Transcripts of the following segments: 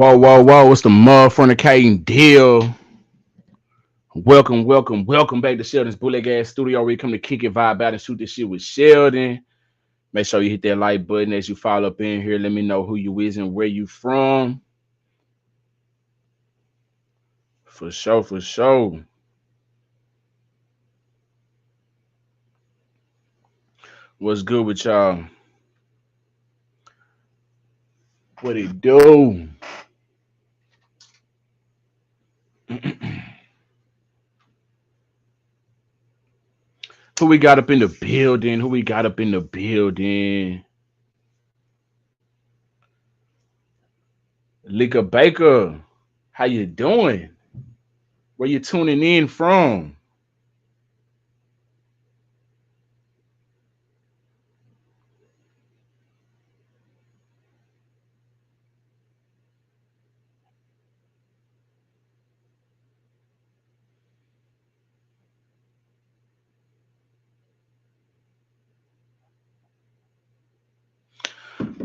Whoa, whoa, whoa. It's the motherfucking deal. Welcome back to Sheldon's Bullet Gas Studio. We come to kick it, vibe out, and shoot this shit with Sheldon. Make sure you hit that like button as you follow up in here. Let me know who you is and where you from. For sure, for sure. What's good with y'all? What it do? Who we got up in the building? Who we got up in the building? Liquor Baker. How you doing? Where you tuning in from?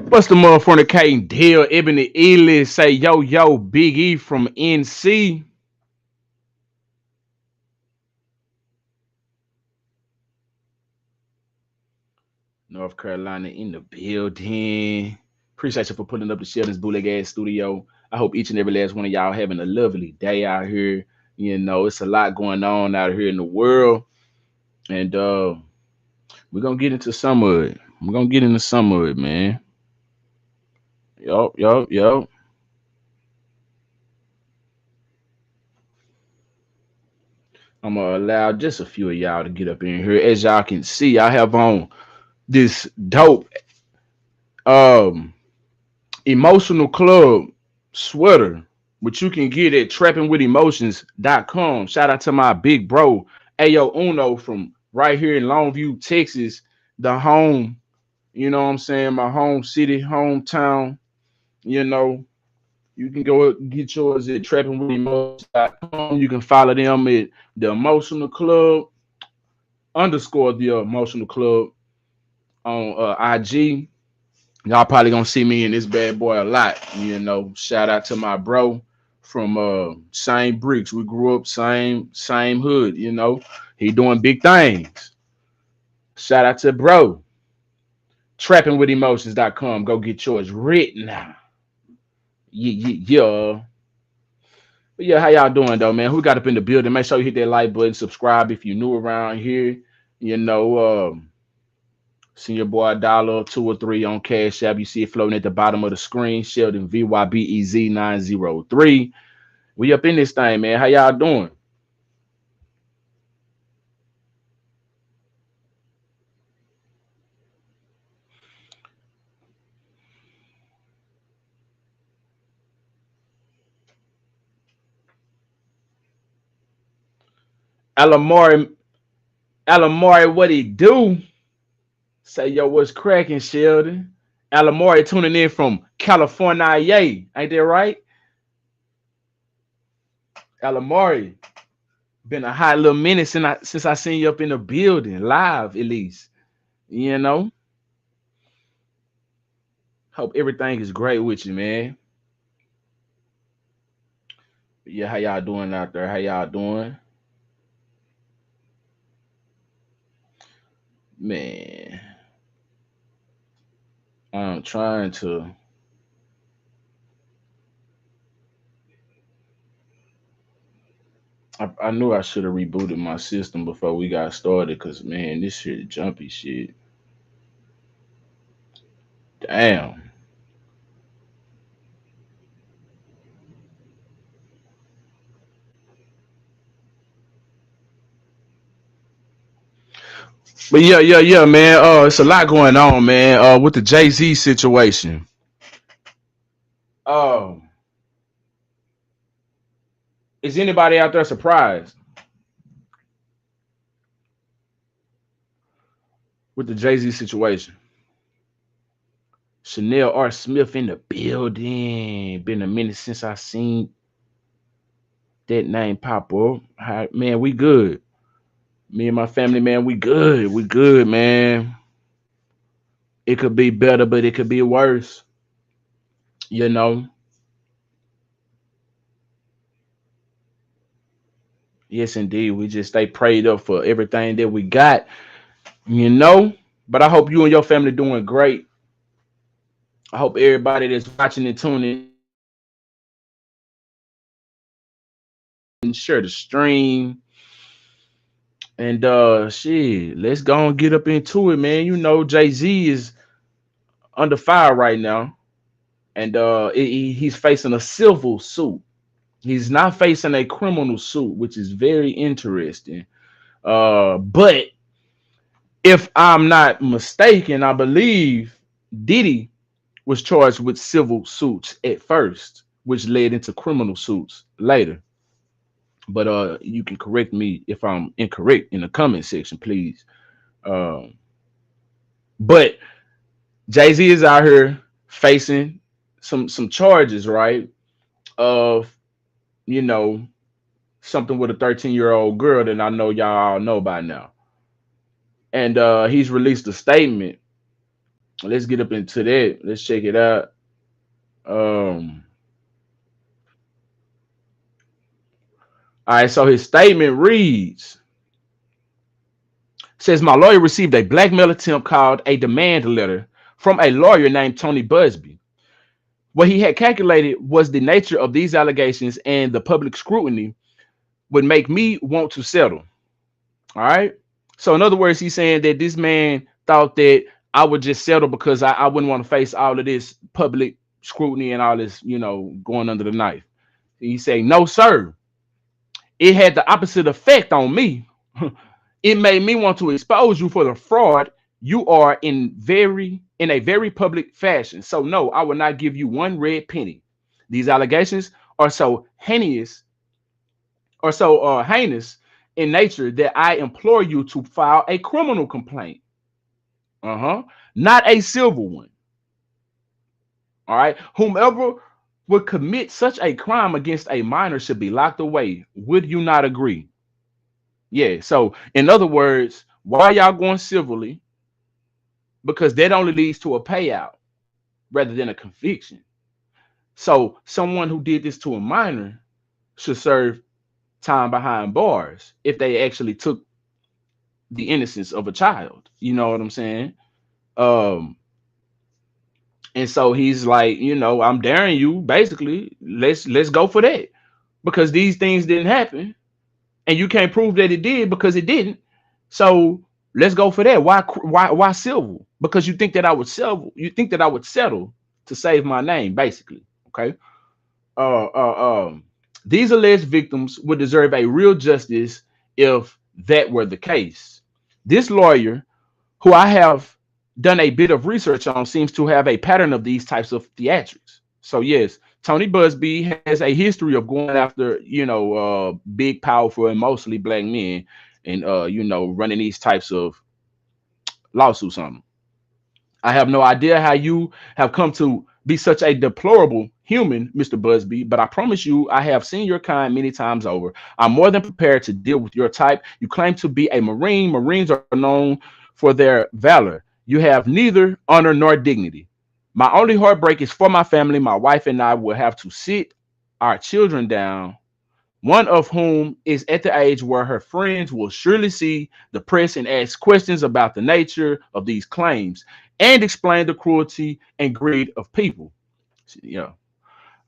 What's the motherfucking deal? Ebony Ely say yo Big E from NC. North Carolina in the building. Appreciate you for putting up the Sheldon's Bullet Gas Studio. I hope each and every last one of y'all having a lovely day out here. You know, it's a lot going on out here in the world. And we're gonna get into some of it. We're gonna get into some of it, man. Yo. I'm gonna allow just a few of y'all to get up in here. As y'all can see, I have on this dope um emotional club sweater, which you can get at trappingwithemotions.com. Shout out to my big bro, Ayo Uno from right here in Longview, Texas, the home, you know what I'm saying? My home city, hometown, you know. You can go get yours at trappingwithemotions.com. You can follow them at the emotional club underscore the emotional club on IG. Y'all probably gonna see me in this bad boy a lot. You know, shout out to my bro from same bricks. We grew up same hood. You know, he doing big things. Shout out to bro. Trappingwithemotions.com. Go get yours written now. Yeah. But yeah, how y'all doing though, man? Who got up in the building? Make sure you hit that like button, subscribe if you're new around here. You know, send your boy a dollar, two or three on Cash App. You see it floating at the bottom of the screen. Sheldon VYBEZ 903. We up in this thing, man. How y'all doing? Alamari, Alamari, what he do? Say, yo, what's cracking, Sheldon? Alamari tuning in from California. Yay. Ain't that right? Alamari, been a hot little minute since I seen you up in the building, live at least. You know, hope everything is great with you, man. Yeah, how y'all doing out there? How y'all doing? Man, I'm trying to. I knew I should have rebooted my system before we got started, cause man, this shit jumpy shit. Damn. But yeah, man. It's a lot going on, man. With the Jay-Z situation. Um, is anybody out there surprised with the Jay-Z situation? Chanel R. Smith in the building. Been a minute since I seen that name pop up. Man, we good. Me and my family, man, we good. We good, man. It could be better, but it could be worse. You know. Yes, indeed. We just stay prayed up for everything that we got, you know. But I hope you and your family doing great. I hope everybody that's watching and tuning in, share the stream. And shit, let's go and get up into it, man. You know, Jay-Z is under fire right now. And he's facing a civil suit. He's not facing a criminal suit, which is very interesting. But if I'm not mistaken, I believe Diddy was charged with civil suits at first, which led into criminal suits later. But you can correct me if I'm incorrect in the comment section, please. Um, but Jay-Z is out here facing some charges, right? Of, you know, something with a 13-year-old girl that I know y'all all know by now. And he's released a statement. Let's get up into that. Let's check it out. Um, all right, so his statement reads, says my lawyer received a blackmail attempt called a demand letter from a lawyer named Tony Busby. What he had calculated was the nature of these allegations and the public scrutiny would make me want to settle. All right. So in other words, he's saying that this man thought that I would just settle because I wouldn't want to face all of this public scrutiny and all this, going under the knife. He's saying, no, sir. It had the opposite effect on me. It made me want to expose you for the fraud you are in a very public fashion. So no, I will not give you one red penny. These allegations are so heinous in nature that I implore you to file a criminal complaint. Not a civil one. All right. Whomever would commit such a crime against a minor should be locked away. Would you not agree? Yeah. So, in other words, why y'all going civilly? Because that only leads to a payout rather than a conviction. So, someone who did this to a minor should serve time behind bars if they actually took the innocence of a child. You know what I'm saying? Um, and so he's like, I'm daring you. Basically, let's go for that because these things didn't happen, and you can't prove that it did because it didn't. So let's go for that. Why civil? Because you think that I would settle. You think that I would settle to save my name, basically. Okay. Uh, uh, um, these alleged victims would deserve a real justice if that were the case. This lawyer, who I have done a bit of research on, seems to have a pattern of these types of theatrics. So yes, Tony Busby has a history of going after, big, powerful, and mostly black men, and running these types of lawsuits on them. I have no idea how you have come to be such a deplorable human, Mr. Busby, but I promise you, I have seen your kind many times over. I'm more than prepared to deal with your type. You claim to be a Marine. Marines are known for their valor. You have neither honor nor dignity. My only heartbreak is for my family. My wife and I will have to sit our children down, one of whom is at the age where her friends will surely see the press and ask questions about the nature of these claims and explain the cruelty and greed of people. Yeah.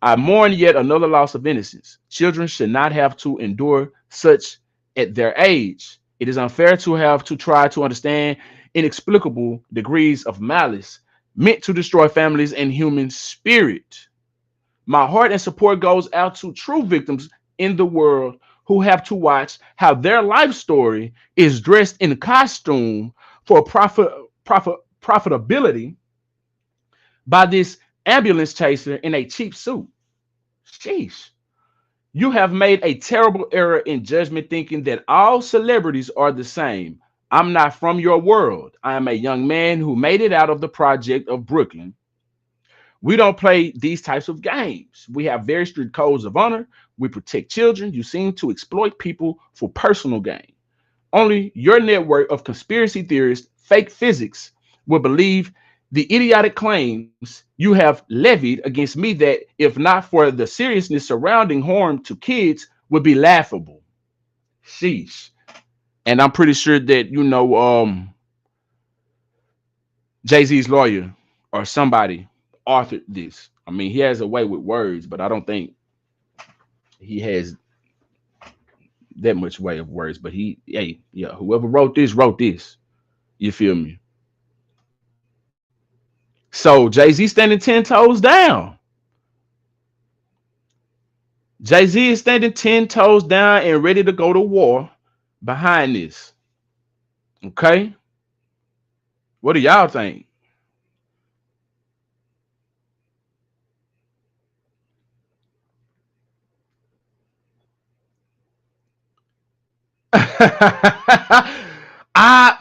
I mourn yet another loss of innocence. Children should not have to endure such at their age. It is unfair to have to try to understand inexplicable degrees of malice meant to destroy families and human spirit. My heart and support goes out to true victims in the world who have to watch how their life story is dressed in costume for profitability by this ambulance chaser in a cheap suit. Sheesh. You have made a terrible error in judgment thinking that all celebrities are the same. I'm not from your world. I am a young man who made it out of the project of Brooklyn. We don't play these types of games. We have very strict codes of honor. We protect children. You seem to exploit people for personal gain. Only your network of conspiracy theorists, fake physics, will believe the idiotic claims you have levied against me that, if not for the seriousness surrounding harm to kids, would be laughable. Sheesh. And I'm pretty sure that Jay-Z's lawyer or somebody authored this. I mean, he has a way with words, but I don't think he has that much way of words. But hey, yeah, whoever wrote this wrote this. You feel me? So Jay-Z standing 10 toes down. Jay-Z is standing 10 toes down and ready to go to war behind this. Okay, what do y'all think?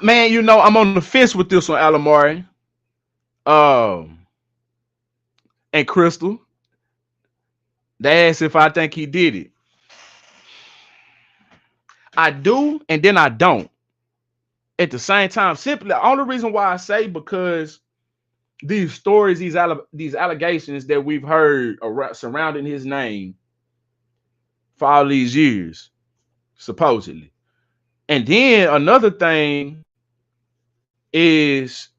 Man, I'm on the fence with this one, Alamari. Um, and Crystal. They asked if I think he did it. I do, and then I don't. At the same time, simply the only reason why I say because these stories, these allegations that we've heard surrounding his name for all these years, supposedly. And then another thing is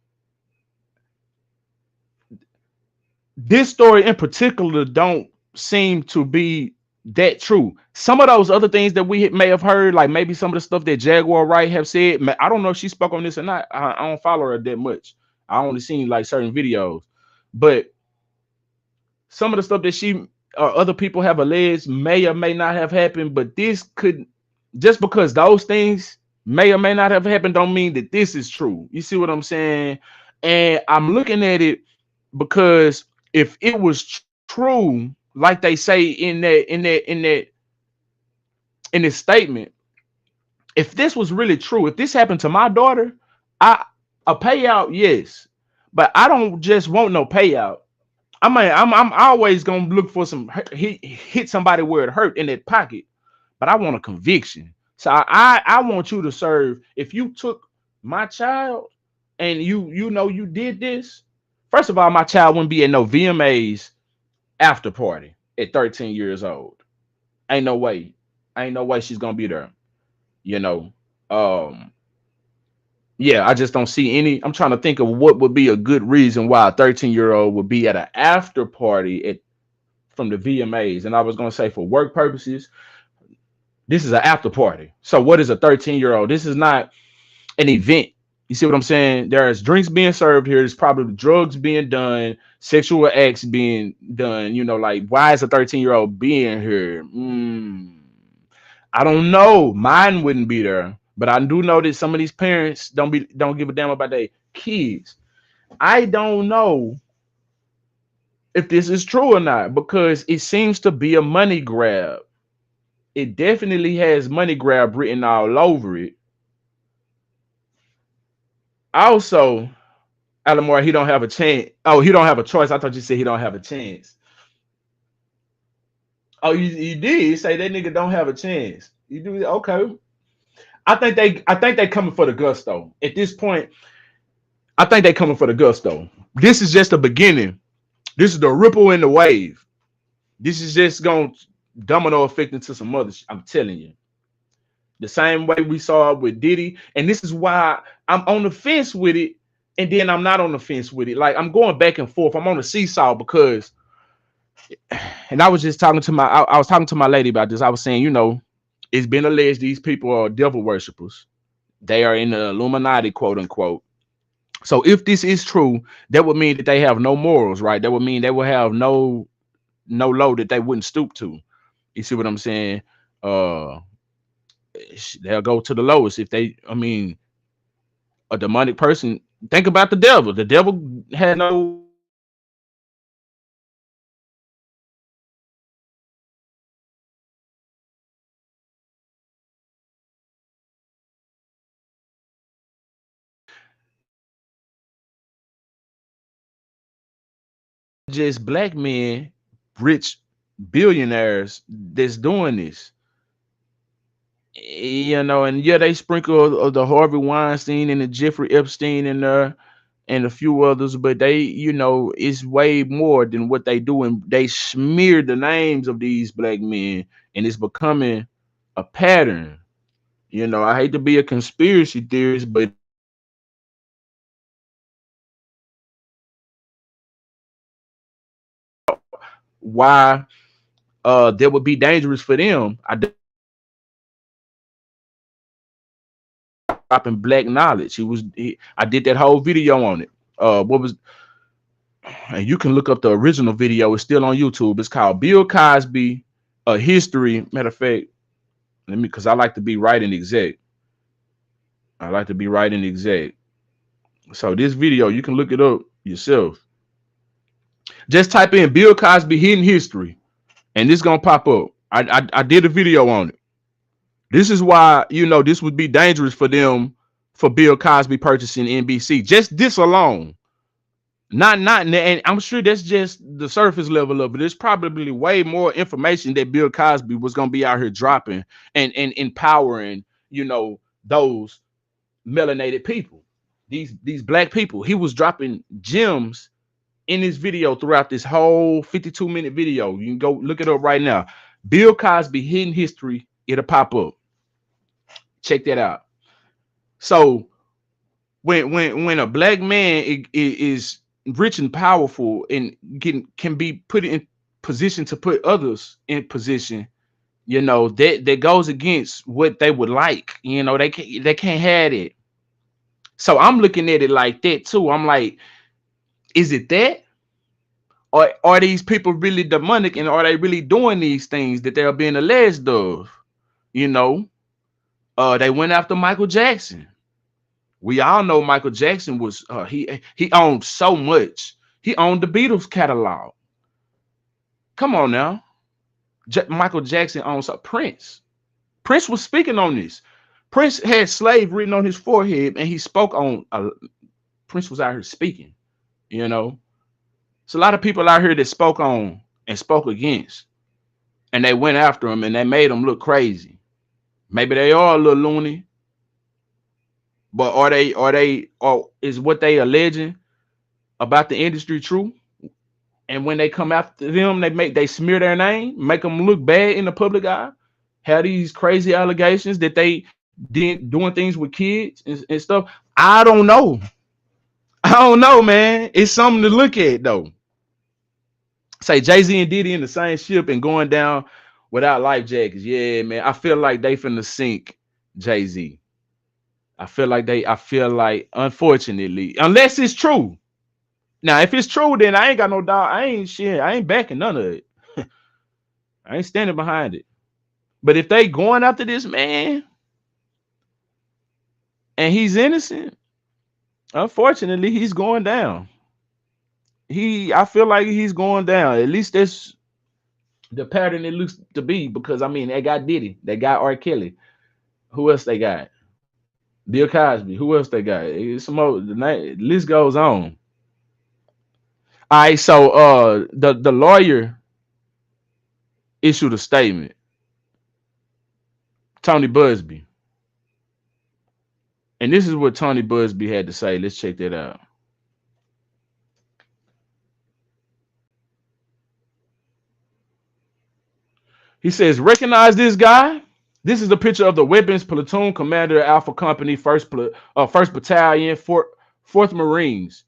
this story in particular don't seem to be that true. Some of those other things that we may have heard, like maybe some of the stuff that Jaguar Wright have said, I don't know if she spoke on this or not. I don't follow her that much. I only seen like certain videos, but some of the stuff that she or other people have alleged may or may not have happened. But this could, just because those things may or may not have happened, don't mean that this is true. You see what I'm saying? And I'm looking at it because if it was true, like they say in this statement, if this was really true, if this happened to my daughter, I a payout, yes, but I don't just want no payout. I'm always gonna look for some hit somebody where it hurt in that pocket, but I want a conviction. So I want you to serve. If you took my child and you did this, first of all, my child wouldn't be at no VMAs after party at 13 years old. Ain't no way. Ain't no way she's gonna be there. You know. Um, yeah, I just don't see any. I'm trying to think of what would be a good reason why a 13-year-old would be at an after party from the VMAs. And I was gonna say for work purposes, this is an after party. So what is a 13-year-old? This is not an event. You see what I'm saying? There's drinks being served here. There's probably drugs being done, sexual acts being done. Like why is a 13-year-old being here? I don't know. Mine wouldn't be there, but I do know that some of these parents don't give a damn about their kids. I don't know if this is true or not because it seems to be a money grab. It definitely has money grab written all over it. Also, Alamore, he don't have a chance. Oh, he don't have a choice. I thought you said he don't have a chance. Oh, you did say that nigga don't have a chance. You do okay. I think they coming for the gusto. At this point, I think they coming for the gusto. This is just the beginning. This is the ripple in the wave. This is just going to domino effect into some others. I'm telling you. The same way we saw it with Diddy. And this is why I'm on the fence with it. And then I'm not on the fence with it. Like I'm going back and forth. I'm on the seesaw because, and I was just talking to I was talking to my lady about this. I was saying, it's been alleged these people are devil worshippers. They are in the Illuminati, quote unquote. So if this is true, that would mean that they have no morals, right? That would mean they will have no low that they wouldn't stoop to. You see what I'm saying? Uh, they'll go to the lowest if they. I mean, a demonic person. Think about the devil. The devil had no. Just black men, rich billionaires that's doing this. And yeah, they sprinkle of the Harvey Weinstein and the Jeffrey Epstein in there and a few others, but they, it's way more than what they do, and they smear the names of these black men, and it's becoming a pattern. I hate to be a conspiracy theorist, but if you look up why that would be dangerous for them, I done a whole video on it. Dropping black knowledge. I did that whole video on it. What was And you can look up the original video. It's still on YouTube. It's called Bill Cosby, a history. Matter of fact, let me because I like to be right and exact. I like to be right and exact. So this video, you can look it up yourself. Just type in Bill Cosby hidden history, and this gonna pop up. I did a video on it. This is why this would be dangerous for them for Bill Cosby purchasing NBC. Just this alone. Not, and I'm sure that's just the surface level of it. There's probably way more information that Bill Cosby was gonna be out here dropping and empowering, those melanated people, these black people. He was dropping gems in this video throughout this whole 52-minute video. You can go look it up right now. Bill Cosby hidden history. It'll pop up. Check that out. So when a black man is rich and powerful and can be put in position to put others in position, that goes against what they would like. They can't have it. So I'm looking at it like that too. I'm like, is it that? Or are these people really demonic, and are they really doing these things that they're being alleged of? You know, they went after Michael Jackson. We all know Michael Jackson was he owned so much. He owned the Beatles catalog. Come on now. Michael Jackson owns a Prince. Prince was speaking on this. Prince had slave written on his forehead, and he spoke on. Prince was out here speaking. You know, it's a lot of people out here that spoke on and spoke against, and they went after him, and they made him look crazy. Maybe they are a little loony, but or is what they alleging about the industry true? And when they come after them, they smear their name, make them look bad in the public eye, have these crazy allegations that they did doing things with kids and stuff. I don't know. I don't know, man. It's something to look at though. Say Jay-Z and Diddy in the same ship and going down without life jackets. Yeah, man. I feel like they finna sink Jay-Z. I feel like, unfortunately, unless it's true. Now, if it's true, then I ain't got no doubt. I ain't shit. I ain't backing none of it. I ain't standing behind it. But if they going after this man and he's innocent, unfortunately, he's going down. I feel like he's going down. At least that's the pattern it looks to be, because I mean they got Diddy, they got R. Kelly. Who else they got? Bill Cosby. Who else they got? It's some more. The list goes on. All right, so the lawyer issued a statement. Tony Busby. And this is what Tony Busby had to say. Let's check that out. He says, recognize this guy? This is a picture of the weapons platoon commander, Alpha Company, First Battalion, Fourth Marines,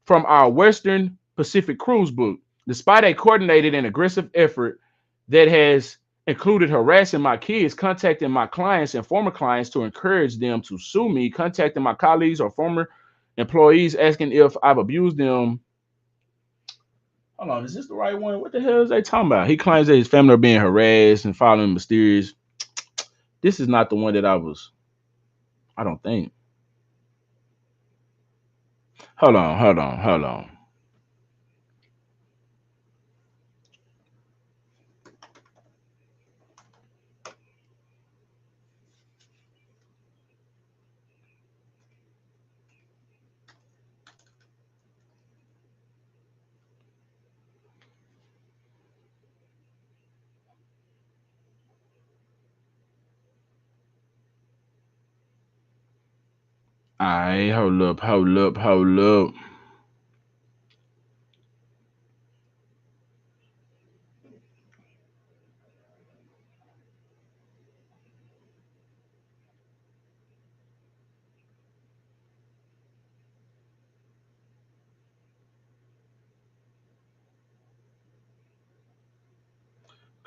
from our Western Pacific cruise book. Despite a coordinated and aggressive effort that has included harassing my kids, contacting my clients and former clients to encourage them to sue me, contacting my colleagues or former employees asking if I've abused them. Hold on, is this the right one? What the hell is they talking about? He claims that his family are being harassed and following mysterious. This is not the one that I don't think. Hold on. Alright, hold up.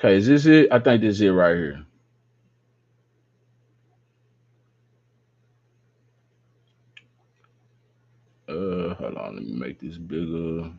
Okay, is this it? I think this is it right here. Hold on, let me make this bigger.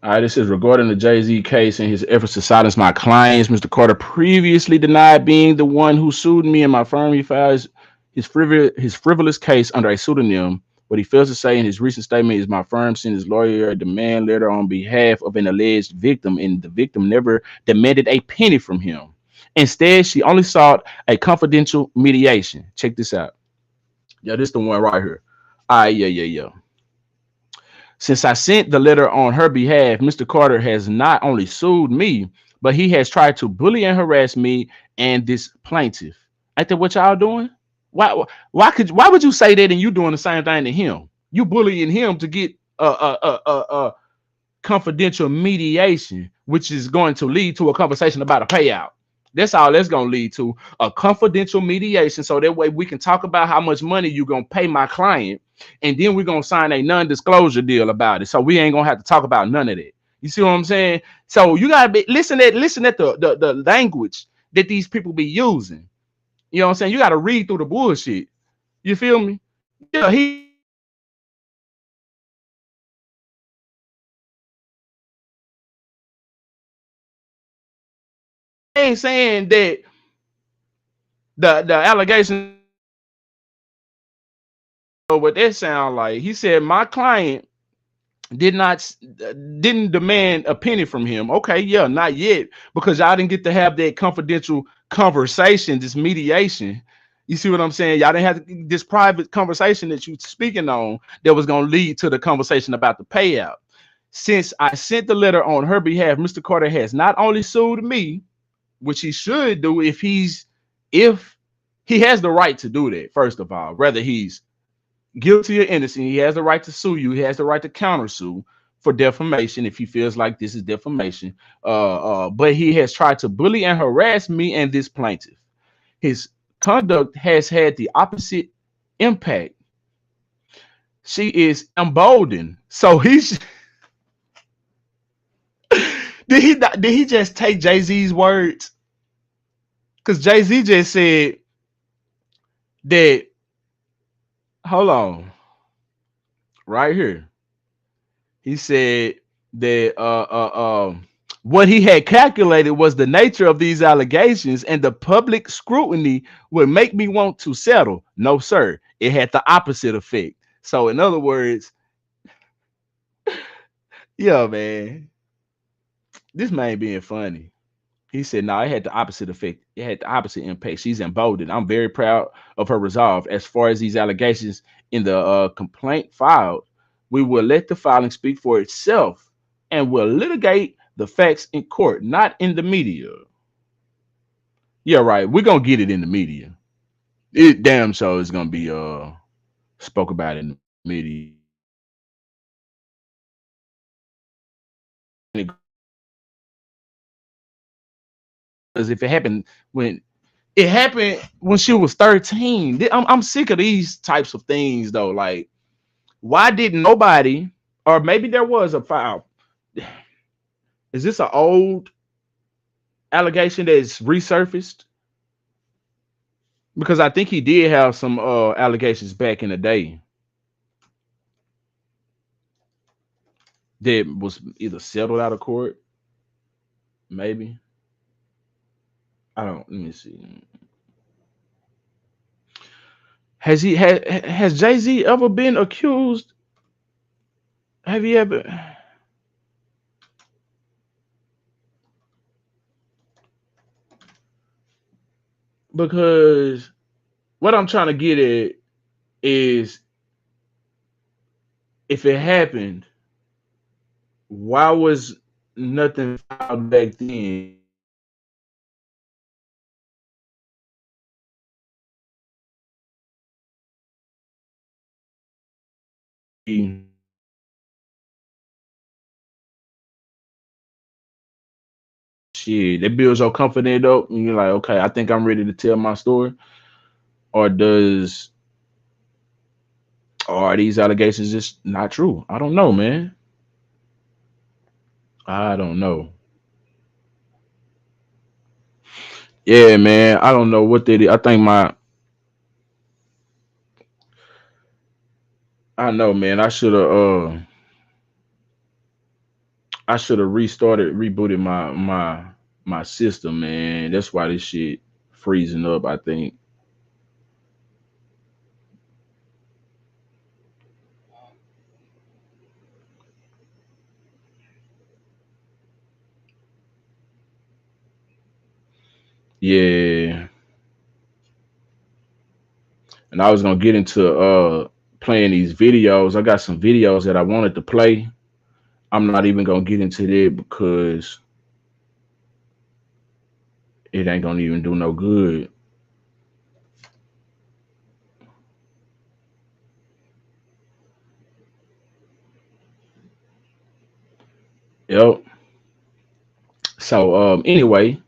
All right, this is regarding the Jay Z case and his efforts to silence my clients. Mr. Carter previously denied being the one who sued me and my firm. He filed his frivolous case under a pseudonym. What he fails to say in his recent statement is my firm sent his lawyer a demand letter on behalf of an alleged victim, and the victim never demanded a penny from him. Instead, she only sought a confidential mediation. Check this out. Yeah, this the one right here. All right, yeah. Since I sent the letter on her behalf, Mr. Carter has not only sued me, but he has tried to bully and harass me and this plaintiff. Ain't that what y'all doing? Why would you say that and you doing the same thing to him? You bullying him to get confidential mediation, which is going to lead to a conversation about a payout. That's all that's going to lead to, a confidential mediation. So that way we can talk about how much money you're going to pay my client. And then we're going to sign a non-disclosure deal about it. So we ain't going to have to talk about none of that. You see what I'm saying? So you got to be listen at the language that these people be using. You know what I'm saying? You got to read through the bullshit. You feel me? Yeah, he ain't saying that the allegations of what that sound like. He said my client did not didn't demand a penny from him. Okay, yeah, not yet, because y'all didn't get to have that confidential conversation, this mediation. You see what I'm saying? Y'all didn't have this private conversation that you speaking on that was going to lead to the conversation about the payout. Since I sent the letter on her behalf, Mr. Carter has not only sued me, which he should do if he has the right to do that. First of all, whether he's guilty or innocent, he has the right to sue you. He has the right to countersue for defamation if he feels like this is defamation. But he has tried to bully and harass me and this plaintiff. His conduct has had the opposite impact. She is emboldened. So he's did he just take Jay-Z's words? Because Jay-Z just said that, hold on, right here. He said that what he had calculated was the nature of these allegations and the public scrutiny would make me want to settle. No, sir. It had the opposite effect. So, in other words, yeah, man, this man being funny. He said, no, it had the opposite effect. It had the opposite impact. She's emboldened. I'm very proud of her resolve. As far as these allegations in the complaint filed, we will let the filing speak for itself and will litigate the facts in court, not in the media. Yeah, right. We're going to get it in the media. It damn sure is going to be spoke about in the media. Because if when it happened when she was 13, I'm sick of these types of things though. Like, why didn't nobody, or maybe there was a file? Is this an old allegation that's resurfaced? Because I think he did have some allegations back in the day that was either settled out of court, maybe. I don't. Let me see. Has Jay Z ever been accused? Have you ever? Because what I'm trying to get at is, if it happened, why was nothing filed back then? Shit, that builds your confidence up, and you're like, okay, I think I'm ready to tell my story. Or does Or are these allegations just not true? I don't know, man. I don't know. Yeah, man. I don't know what they did. I think my I know, man. I should have rebooted my system, man. That's why this shit freezing up, I think. Yeah. And I was gonna get into playing these videos. I got some videos that I wanted to play. I'm not even gonna get into that because it ain't gonna even do no good. Yep. So anyway,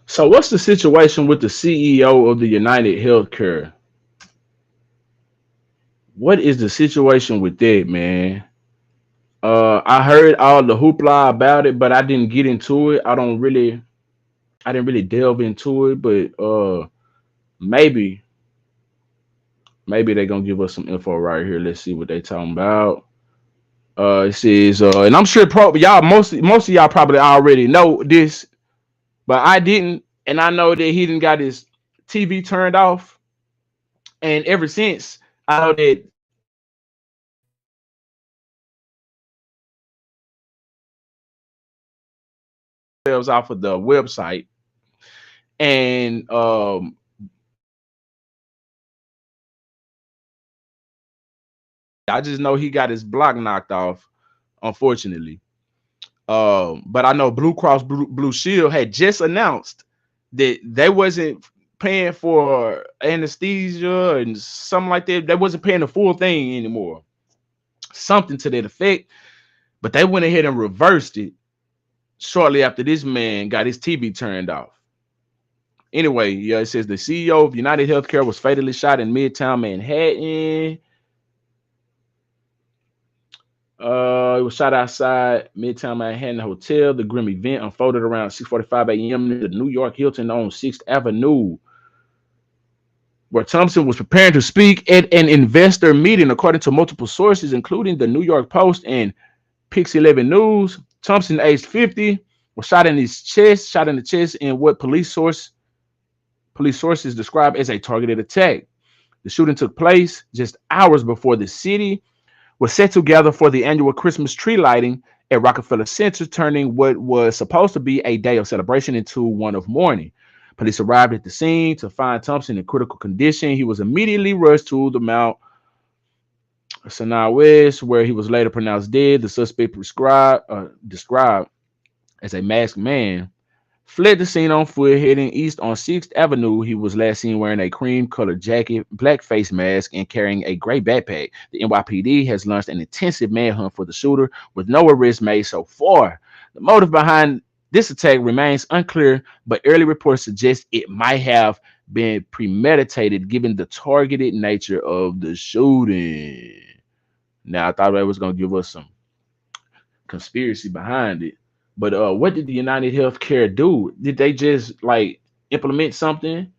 so what's the situation with the CEO of the United Healthcare? What is the situation with that, man? I heard all the hoopla about it, but I didn't get into it. I didn't really delve into it, but maybe, maybe they're gonna give us some info right here. Let's see what they talking about. It says, and I'm sure probably y'all most of y'all probably already know this, but I didn't, and I know that he didn't got his TV turned off, and ever since I know that themselves off of the website, and I just know he got his block knocked off, unfortunately. But I know Blue Cross Blue Shield had just announced that they wasn't paying for anesthesia and something like that. They wasn't paying the full thing anymore. Something to that effect. But they went ahead and reversed it shortly after this man got his TV turned off. Anyway, yeah, it says the CEO of United Healthcare was fatally shot in Midtown Manhattan. It was shot outside Midtown Manhattan Hotel. The grim event unfolded around 6:45 a.m. near the New York Hilton on 6th Avenue, where Thompson was preparing to speak at an investor meeting, according to multiple sources, including the New York Post and Pix 11 News. Thompson, aged 50, was shot in the chest in what police sources described as a targeted attack. The shooting took place just hours before the city was set to gather for the annual Christmas tree lighting at Rockefeller Center, turning what was supposed to be a day of celebration into one of mourning. Police arrived at the scene to find Thompson in critical condition. He was immediately rushed to the Mount Sinai West, where he was later pronounced dead. The suspect described as a masked man fled the scene on foot, heading east on 6th Avenue. He was last seen wearing a cream-colored jacket, black face mask, and carrying a gray backpack. The NYPD has launched an intensive manhunt for the shooter, with no arrests made so far. The motive behind this attack remains unclear, but early reports suggest it might have been premeditated given the targeted nature of the shooting. Now, I thought that was going to give us some conspiracy behind it. But what did the United Healthcare do? Did they just like implement something,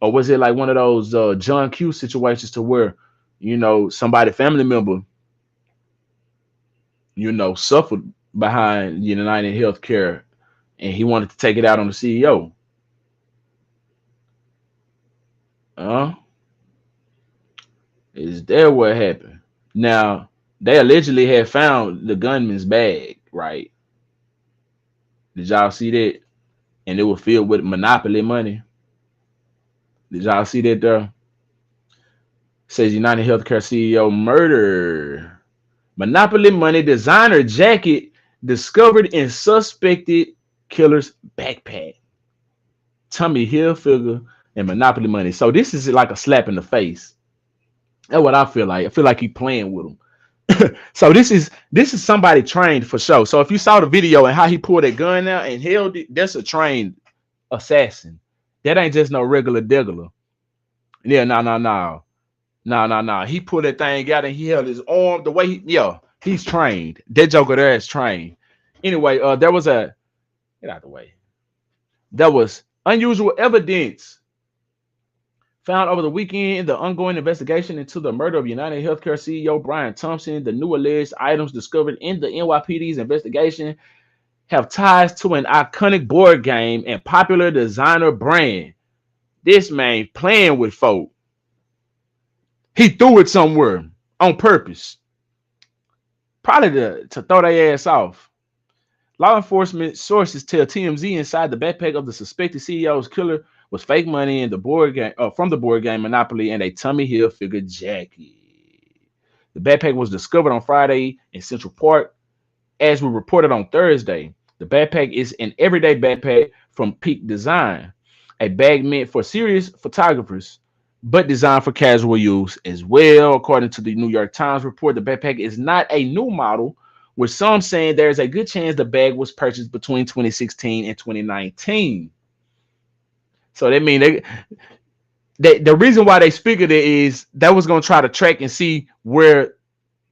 or was it like one of those John Q situations to where somebody family member suffered behind United Healthcare and he wanted to take it out on the CEO? Uh, is that what happened? Now they allegedly had found the gunman's bag, right? Did y'all see that? And it was filled with monopoly money. Did y'all see that there? Says United Healthcare CEO murder. Monopoly money designer jacket discovered in suspected killer's backpack. Tommy Hilfiger and Monopoly money. So this is like a slap in the face. That's what I feel like. I feel like he playing with him. So this is somebody trained for sure. So if you saw the video and how he pulled that gun out and held it, that's a trained assassin. That ain't just no regular diggler. Yeah, no. He pulled that thing out and he held his arm the way he's trained. That Joker there is trained. Anyway, there was a get out the way. There was unusual evidence found over the weekend in the ongoing investigation into the murder of United Healthcare CEO Brian Thompson. The new alleged items discovered in the NYPD's investigation have ties to an iconic board game and popular designer brand. This man playing with folk. He threw it somewhere on purpose, probably to throw their ass off. Law enforcement sources tell TMZ inside the backpack of the suspected CEO's killer was fake money in the board game from the board game Monopoly and a Tommy Hilfiger jacket. The backpack was discovered on Friday in Central Park, as we reported on Thursday. The backpack is an everyday backpack from Peak Design, a bag meant for serious photographers, but designed for casual use as well. According to the New York Times report, the backpack is not a new model, with some saying there is a good chance the bag was purchased between 2016 and 2019. So that means the reason why they figured it is that was going to try to track and see where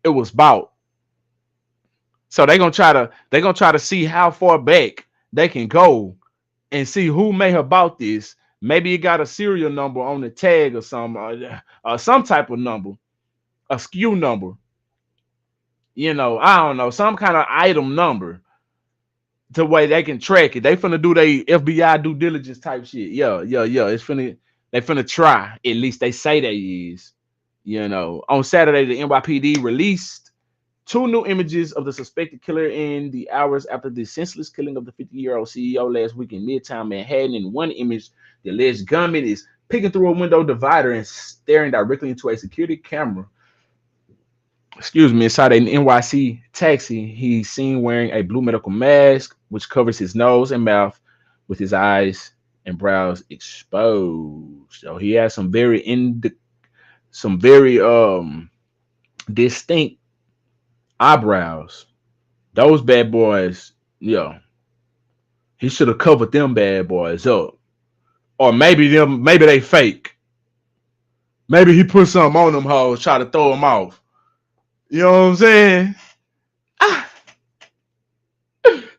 it was bought. So they're gonna try to see how far back they can go and see who may have bought this. Maybe it got a serial number on the tag or some type of number, a SKU number. I don't know, some kind of item number to way they can track it. They finna do their FBI due diligence type shit. Yeah. They finna try. At least they say they is. On Saturday, the NYPD released two new images of the suspected killer in the hours after the senseless killing of the 50-year-old CEO last week in Midtown Manhattan. In one image, the alleged gunman is peeking through a window divider and staring directly into a security camera. Inside an NYC taxi. He's seen wearing a blue medical mask, which covers his nose and mouth, with his eyes and brows exposed. So he has some very distinct eyebrows. Those bad boys, he should have covered them bad boys up. Or maybe they fake. Maybe he put something on them hoes, try to throw them off. You know what I'm saying? Ah,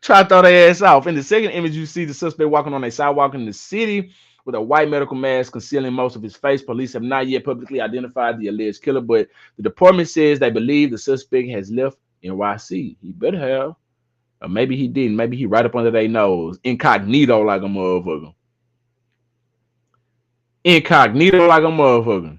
try to throw their ass off. In the second image, you see the suspect walking on a sidewalk in the city with a white medical mask concealing most of his face. Police have not yet publicly identified the alleged killer, but the department says they believe the suspect has left NYC. He better have. Or maybe he didn't. Maybe he right up under their nose. Incognito like a motherfucker. Incognito like a motherfucker.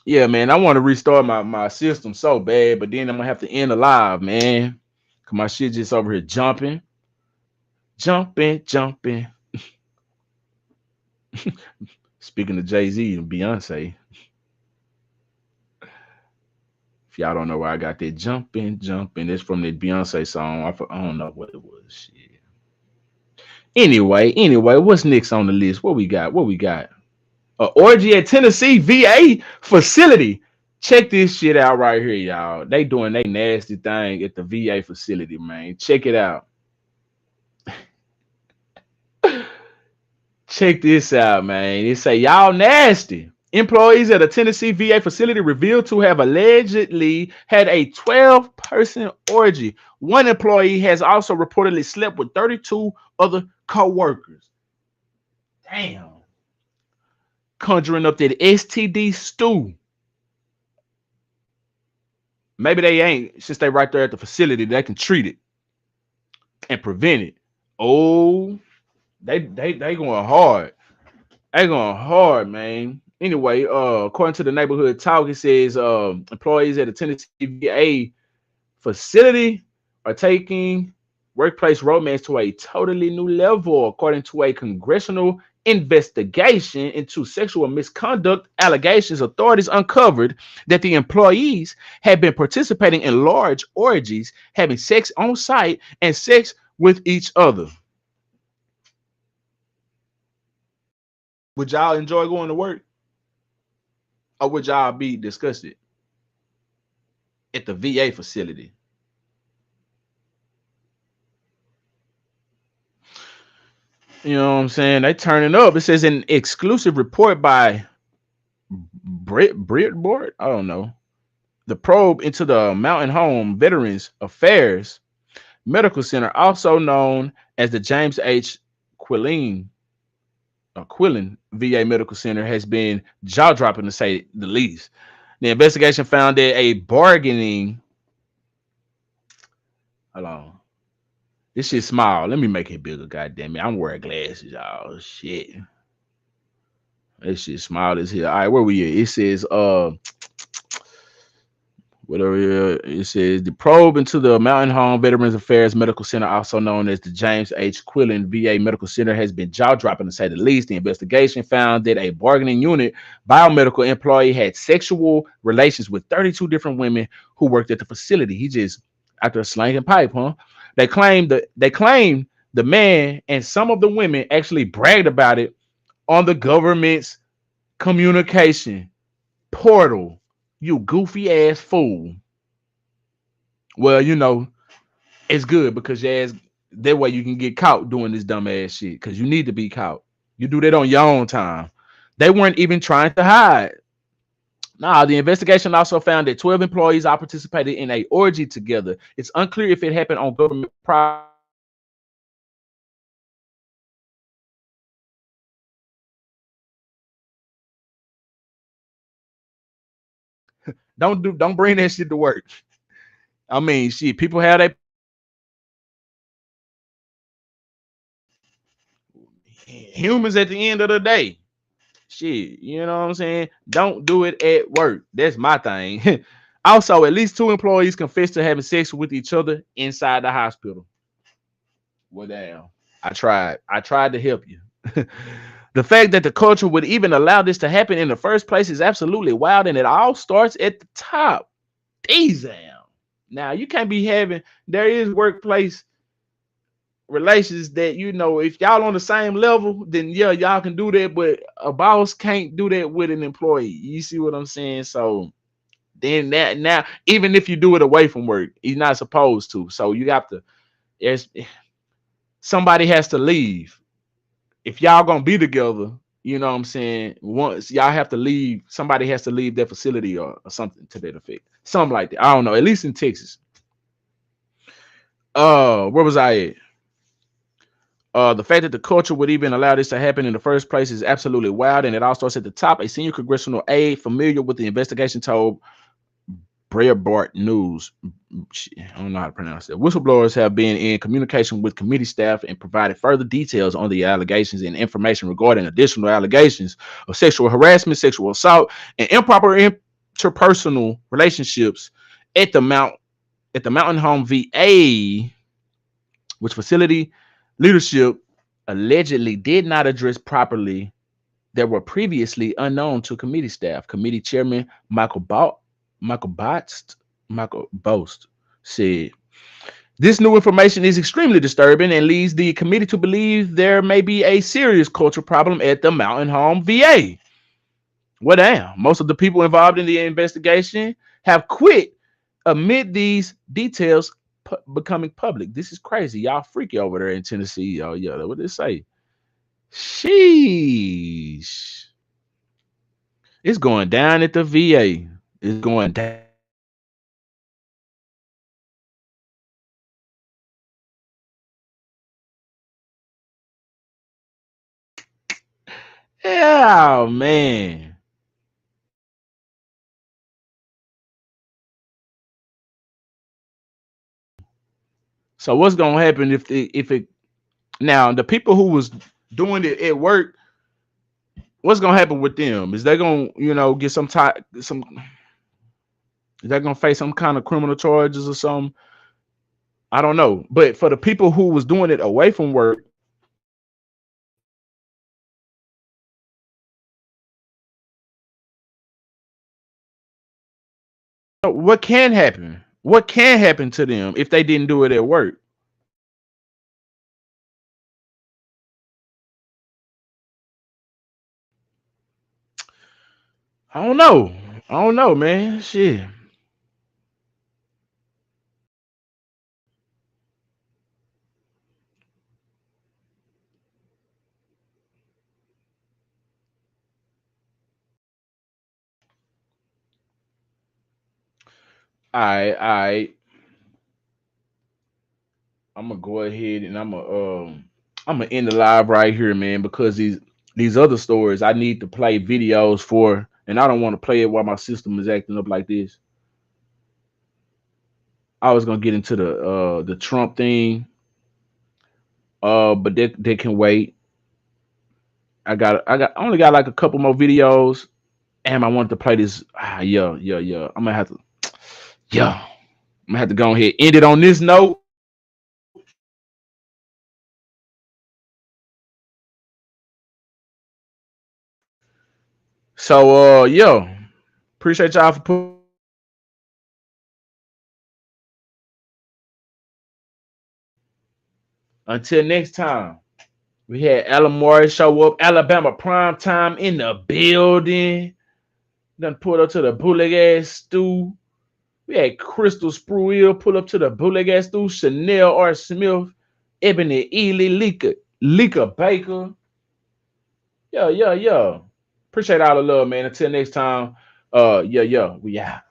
Yeah, man. I want to restart my system so bad, but then I'm gonna have to end the live, man. Cause my shit just over here jumping. Jumping. Speaking of Jay-Z and Beyonce. If y'all don't know where I got that jumping, it's from the Beyonce song. I don't know what it was. Shit. Anyway, what's next on the list? What we got? Orgy at Tennessee VA facility. Check this shit out right here, y'all. They doing they nasty thing at the VA facility, man. Check it out. Check this out, man. They say y'all nasty. Employees at a Tennessee VA facility revealed to have allegedly had a 12-person orgy. One employee has also reportedly slept with 32 other co-workers. Damn. Conjuring up that STD stew. Maybe they ain't, since they right there at the facility, they can treat it and prevent it. Oh, they going hard. They going hard, man. Anyway, according to the neighborhood talk, it says employees at the Tennessee VA facility are taking workplace romance to a totally new level, according to a congressional investigation into sexual misconduct allegations. Authorities uncovered that the employees had been participating in large orgies, having sex on site, and sex with each other. Would y'all enjoy going to work? Or would y'all be disgusted? at the VA facility. You know what I'm saying? They turning up. It says an exclusive report by Brit I don't know. The probe into the Mountain Home Veterans Affairs Medical Center, also known as the James H. Quillen Quillen VA Medical Center, has been jaw dropping to say the least. The investigation found that a bargaining. Hold on. This shit small. Let me make it bigger. Goddamn it! I'm wearing glasses, y'all. Shit. This shit small as hell. All right, where we at? It says whatever it says, the probe into the Mountain Home Veterans Affairs Medical Center, also known as the James H. Quillen VA Medical Center, has been jaw dropping to say the least. The investigation found that a bargaining unit biomedical employee had sexual relations with 32 different women who worked at the facility. He just after a slanging pipe, huh? They claimed the man and some of the women actually bragged about it on the government's communication portal. You goofy ass fool. Well, it's good because your ass, that way you can get caught doing this dumb ass shit because you need to be caught. You do that on your own time. They weren't even trying to hide. Nah, the investigation also found that 12 employees all participated in a orgy together. It's unclear if it happened on government property or not. Don't bring that shit to work. I mean, shit, people have their humans at the end of the day. Shit, you know what I'm saying? Don't do it at work. That's my thing. Also, at least two employees confessed to having sex with each other inside the hospital. Well, damn. I tried to help you. The fact that the culture would even allow this to happen in the first place is absolutely wild, and it all starts at the top. Damn. Now, you can't be having, there is workplace relations that, if y'all on the same level, then yeah, y'all can do that, but a boss can't do that with an employee. You see what I'm saying? So then that, now even if you do it away from work, he's not supposed to. So you have to, there's somebody has to leave. If y'all gonna be together, you know what I'm saying? Once y'all have to leave, somebody has to leave their facility, or something to that effect. Something like that. I don't know. At least in Texas. Where was I at? The fact that the culture would even allow this to happen in the first place is absolutely wild, and it all starts at the top. A senior congressional aide familiar with the investigation told Breitbart News, I don't know how to pronounce it. Whistleblowers have been in communication with committee staff and provided further details on the allegations and information regarding additional allegations of sexual harassment, sexual assault, and improper interpersonal relationships at the Mountain Home VA, which facility leadership allegedly did not address properly that were previously unknown to committee staff. Committee chairman Michael Botst, Michael Bost said, this new information is extremely disturbing and leads the committee to believe there may be a serious cultural problem at the Mountain Home VA. Well, damn, most of the people involved in the investigation have quit amid these details becoming public. This is crazy. Y'all freaky over there in Tennessee. Y'all, yeah, what did it say? Sheesh. It's going down at the VA. It's going down. Yeah, man. So what's gonna happen if it now the people who was doing it at work? What's gonna happen with them? Is they gonna get some? Is they gonna face some kind of criminal charges or something? I don't know. But for the people who was doing it away from work, what can happen? What can happen to them if they didn't do it at work? I don't know. I don't know, man. Shit. I I'm gonna go ahead and I'm gonna end the live right here, man, because these other stories I need to play videos for, and I don't want to play it while my system is acting up like this. I was gonna get into the Trump thing, but they can wait. I only got like a couple more videos. Damn, I wanted to play this. Yeah. Yeah, I'm gonna have to go ahead end it on this note. So yeah, appreciate y'all for putting up with me. Until next time, we had Alamore show up, Alabama prime time in the building. Done pulled up to the bootleg ass stew. We had Crystal Spruill pull up to the bootleg ass stew. Chanel R. Smith, Ebony Ely, Lika Baker. Yeah. Appreciate all the love, man. Until next time, yeah, we out.